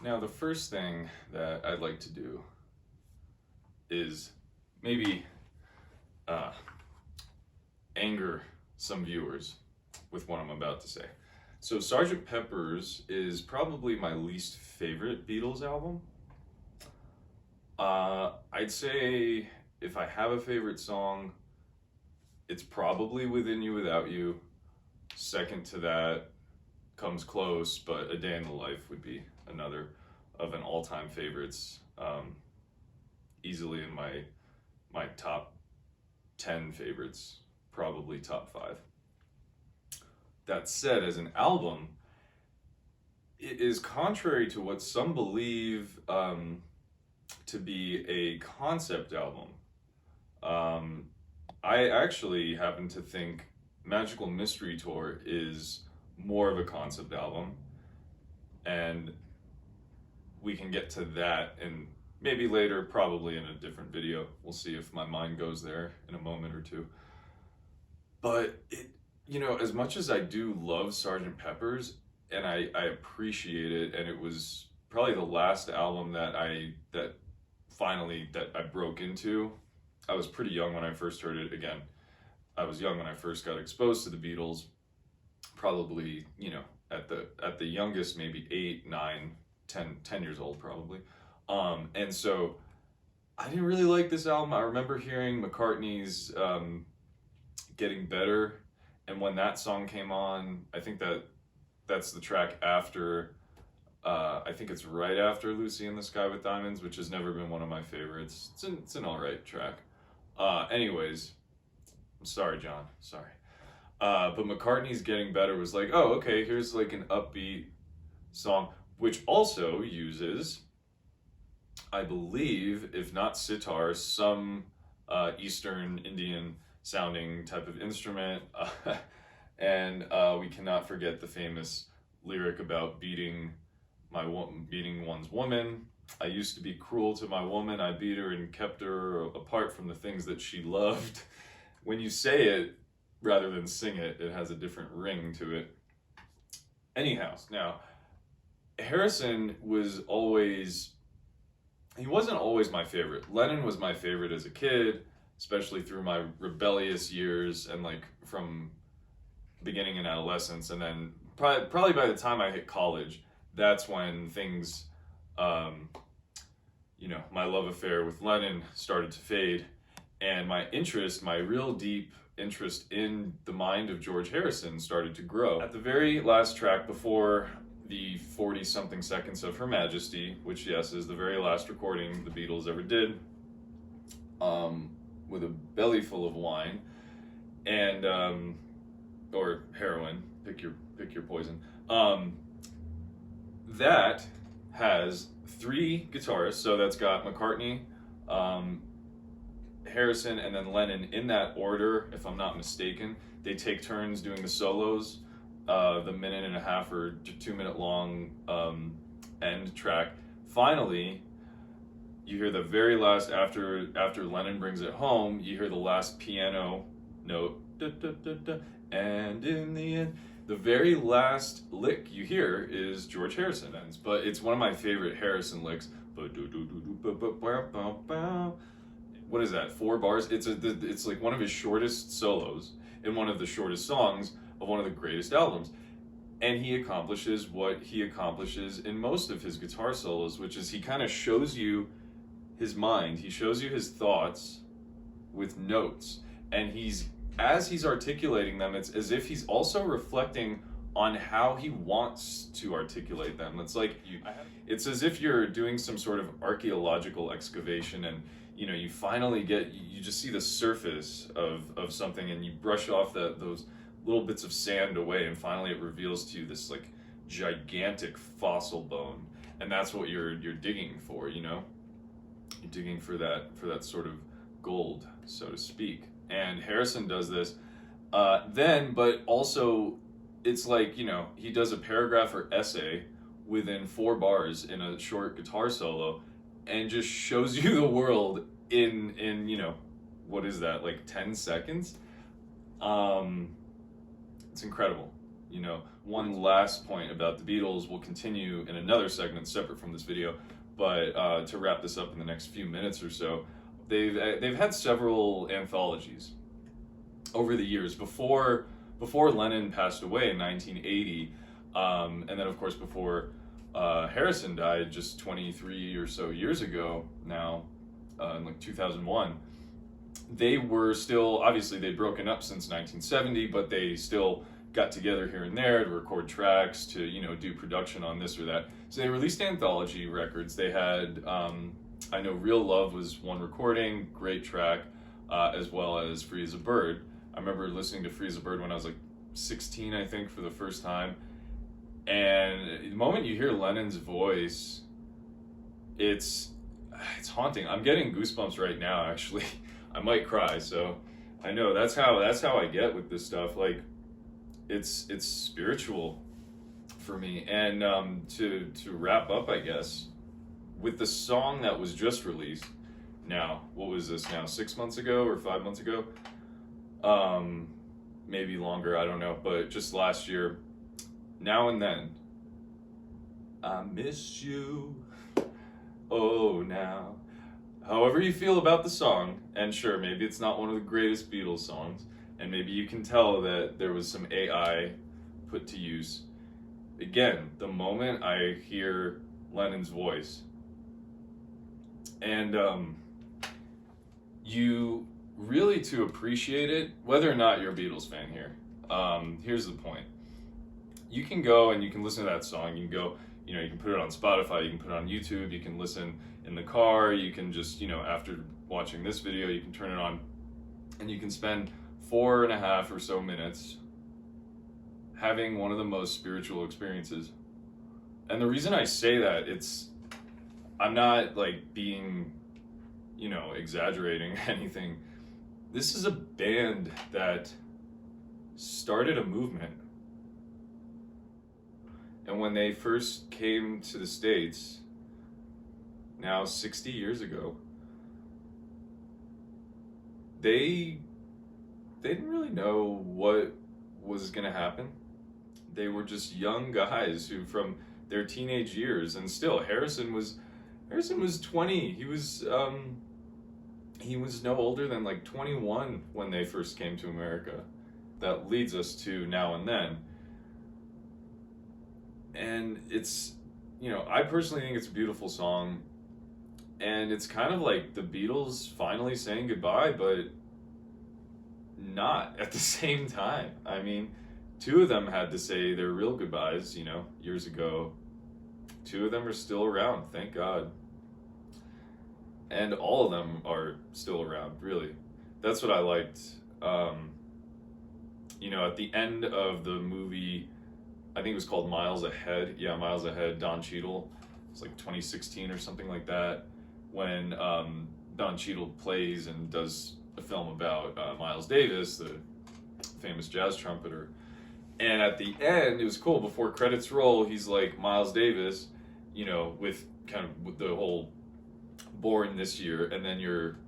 Now, the first thing that I'd like to do is maybe uh, anger some viewers with what I'm about to say. So, Sgt. Pepper's is probably my least favorite Beatles album. I'd say if I have a favorite song, it's probably Within You Without You. Second to that comes close, but A Day in the Life would be another of an all-time favorites. Easily in my top 10 favorites, probably top 5. That said, as an album, it is contrary to what some believe to be a concept album. I actually happen to think Magical Mystery Tour is more of a concept album, and we can get to that and maybe later, probably in a different video. We'll see if my mind goes there in a moment or two. But as much as I do love Sgt. Pepper's, and I appreciate it, and it was probably the last album that I broke into. I was pretty young when I first heard it. Again, I was young when I first got exposed to the Beatles. Probably, at the youngest, maybe 8, 9, 10 years old, probably. And so I didn't really like this album. I remember hearing McCartney's Getting Better, and when that song came on, I think that's the track after, I think it's right after Lucy in the Sky with Diamonds, which has never been one of my favorites. It's an alright track. Anyways, I'm sorry, John, sorry. But McCartney's Getting Better was like, oh, okay, here's like an upbeat song, which also uses, I believe, if not sitar, some Eastern Indian sounding type of instrument. And we cannot forget the famous lyric about beating one's woman. I used to be cruel to my woman. I beat her and kept her apart from the things that she loved. When you say it rather than sing it, it has a different ring to it. Anyhow, now, Harrison wasn't always my favorite. Lennon was my favorite as a kid, especially through my rebellious years and like from beginning in adolescence. And then probably by the time I hit college, that's when things, my love affair with Lennon started to fade. And my real deep interest in the mind of George Harrison started to grow. At the very last track before the 40-something seconds of Her Majesty, which, yes, is the very last recording the Beatles ever did, with a belly full of wine and or heroin, pick your poison. That has 3 guitarists, so that's got McCartney, Harrison, and then Lennon in that order, if I'm not mistaken. They take turns doing the solos. The 1.5 or 2 minute long end track. Finally, you hear the very last, after Lennon brings it home, you hear the last piano note, da, da, da, da, and in the end, the very last lick you hear is George Harrison ends, but it's one of my favorite Harrison licks. What is that? 4 bars. It's like one of his shortest solos in one of the shortest songs of one of the greatest albums. And he accomplishes what he accomplishes in most of his guitar solos, which is he kind of shows you his mind. He shows you his thoughts with notes. And as he's articulating them, it's as if he's also reflecting on how he wants to articulate them. It's like it's as if you're doing some sort of archaeological excavation, and you finally you just see the surface of something, and you brush off those little bits of sand away, and finally it reveals to you this like gigantic fossil bone, and that's what you're digging for. You're digging for that sort of gold, so to speak. And Harrison does this but also it's like he does a paragraph or essay within 4 bars in a short guitar solo, and just shows you the world in what is that, like 10 seconds. It's incredible. One last point about the Beatles will continue in another segment separate from this video, but to wrap this up in the next few minutes or so, they've had several anthologies over the years. Before Lennon passed away in 1980, and then of course before Harrison died just 23 or so years ago now, in like 2001, they were still, obviously they'd broken up since 1970, but they still got together here and there to record tracks, to do production on this or that. So they released anthology records. They had I know Real Love was one recording, great track, as well as Free as a Bird. I remember listening to Free as a Bird when I was like 16, I think, for the first time. And the moment you hear Lennon's voice, it's haunting. I'm getting goosebumps right now, actually. I might cry. So I know that's how I get with this stuff. Like, it's spiritual for me. And to wrap up, I guess, with the song that was just released now, what was this now, 6 months ago or 5 months ago? Maybe longer, I don't know, but just last year, Now and Then. I miss you, oh now. However you feel about the song, and sure, maybe it's not one of the greatest Beatles songs, and maybe you can tell that there was some AI put to use. Again, the moment I hear Lennon's voice, and you really, to appreciate it, whether or not you're a Beatles fan here, here's the point. You can go and you can listen to that song. You can go, you can put it on Spotify, you can put it on YouTube, you can listen in the car, you can just, after watching this video, you can turn it on and you can spend 4.5 or so minutes having one of the most spiritual experiences. And the reason I say that, I'm not like being, exaggerating anything. This is a band that started a movement. And when they first came to the States, now 60 years ago, they didn't really know what was going to happen. They were just young guys who, from their teenage years, and still, Harrison was 20. He was no older than like 21 when they first came to America. That leads us to Now and Then. And it's, I personally think it's a beautiful song. And it's kind of like the Beatles finally saying goodbye, but not at the same time. I mean, 2 of them had to say their real goodbyes, years ago. 2 of them are still around, thank God. And all of them are still around, really. That's what I liked. At the end of the movie, I think it was called Miles Ahead. Yeah, Miles Ahead, Don Cheadle. It's like 2016 or something like that, when Don Cheadle plays and does a film about Miles Davis, the famous jazz trumpeter. And at the end, it was cool, before credits roll, he's like, Miles Davis, with kind of with the whole born this year, and then you're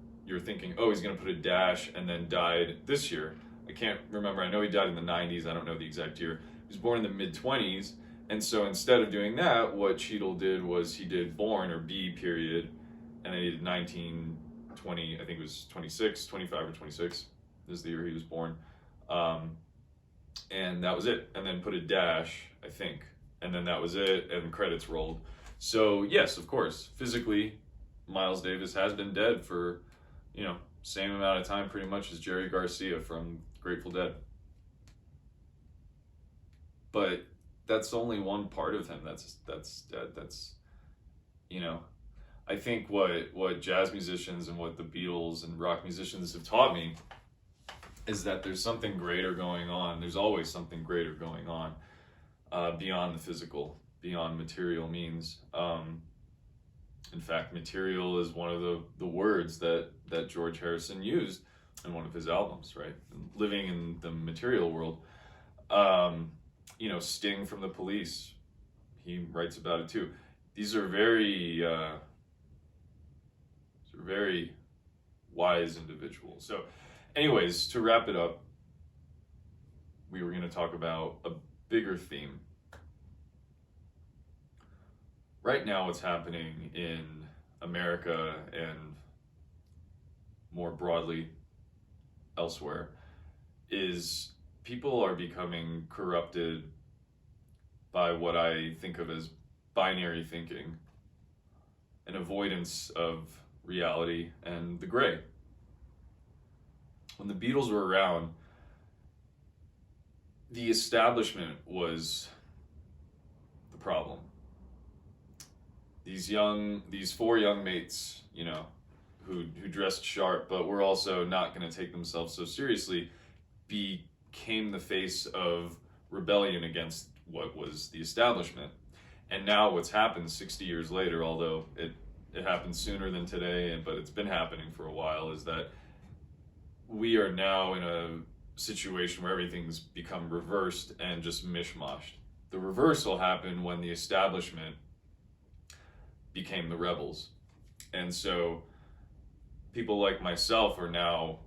thinking, oh, he's going to put a dash, and then died this year. I can't remember. I know he died in the 90s. I don't know the exact year. He was born in the mid-20s, and so instead of doing that, what Cheadle did was he did born, or B period, and then he did 1920, I think it was 26, 25 or 26 is the year he was born. And that was it. And then put a dash, I think. And then that was it, and credits rolled. So yes, of course, physically, Miles Davis has been dead for, same amount of time pretty much as Jerry Garcia from Grateful Dead. But that's only one part of him that's dead. That's, I think what jazz musicians and what the Beatles and rock musicians have taught me is that there's something greater going on. There's always something greater going on, beyond the physical, beyond material means. In fact, material is one of the words that George Harrison used in one of his albums, right? Living in the material world. Sting from the Police, he writes about it too. These are very wise individuals. So anyways, to wrap it up, we were going to talk about bigger theme. Right now, what's happening in America and more broadly elsewhere is people are becoming corrupted by what I think of as binary thinking, an avoidance of reality and the gray. When the Beatles were around, the establishment was the problem. These four young mates, you know, who dressed sharp but were also not going to take themselves so seriously, became the face of rebellion against what was the establishment. And now what's happened 60 years later, although it happened sooner than today, but it's been happening for a while, is that we are now in a situation where everything's become reversed and just mishmashed. The reversal happened when the establishment became the rebels. And so people like myself are now,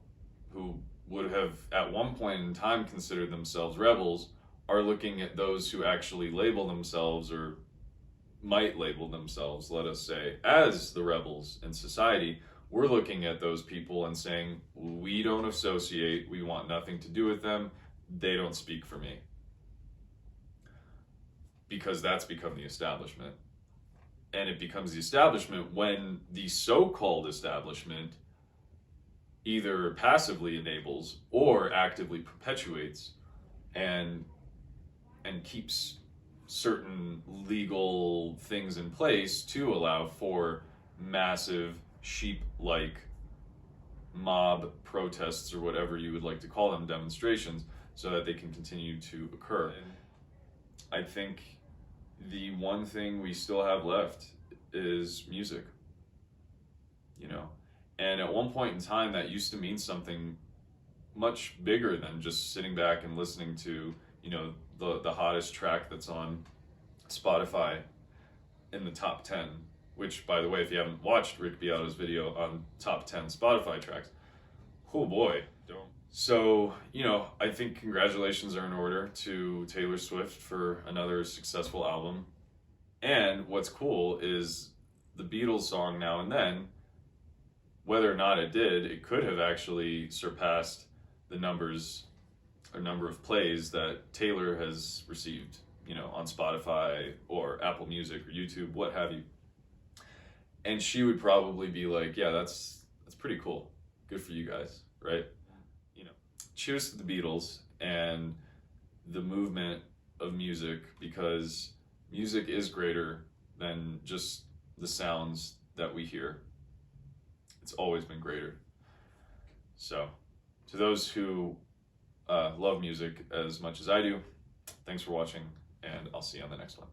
who would have at one point in time considered themselves rebels, are looking at those who actually label themselves, or might label themselves, let us say, as the rebels in society. We're looking at those people and saying, we don't associate, we want nothing to do with them, they don't speak for me. Because that's become the establishment. And it becomes the establishment when the so-called establishment either passively enables or actively perpetuates and keeps certain legal things in place to allow for massive sheep-like mob protests, or whatever you would like to call them, demonstrations, so that they can continue to occur. And I think the one thing we still have left is music, you know. And at one point in time, that used to mean something much bigger than just sitting back and listening to, you know, the hottest track that's on Spotify in the top 10, which, by the way, if you haven't watched Rick Beato's video on top 10 Spotify tracks, oh boy. Don't. So, you know, I think congratulations are in order to Taylor Swift for another successful album. And what's cool is the Beatles song Now and Then, whether or not it did, it could have actually surpassed the numbers or number of plays that Taylor has received, you know, on Spotify or Apple Music or YouTube, what have you. And she would probably be like, yeah, that's pretty cool. Good for you guys, right? You know, cheers to the Beatles and the movement of music, because music is greater than just the sounds that we hear. It's always been greater. So, to those who love music as much as I do, thanks for watching, and I'll see you on the next one.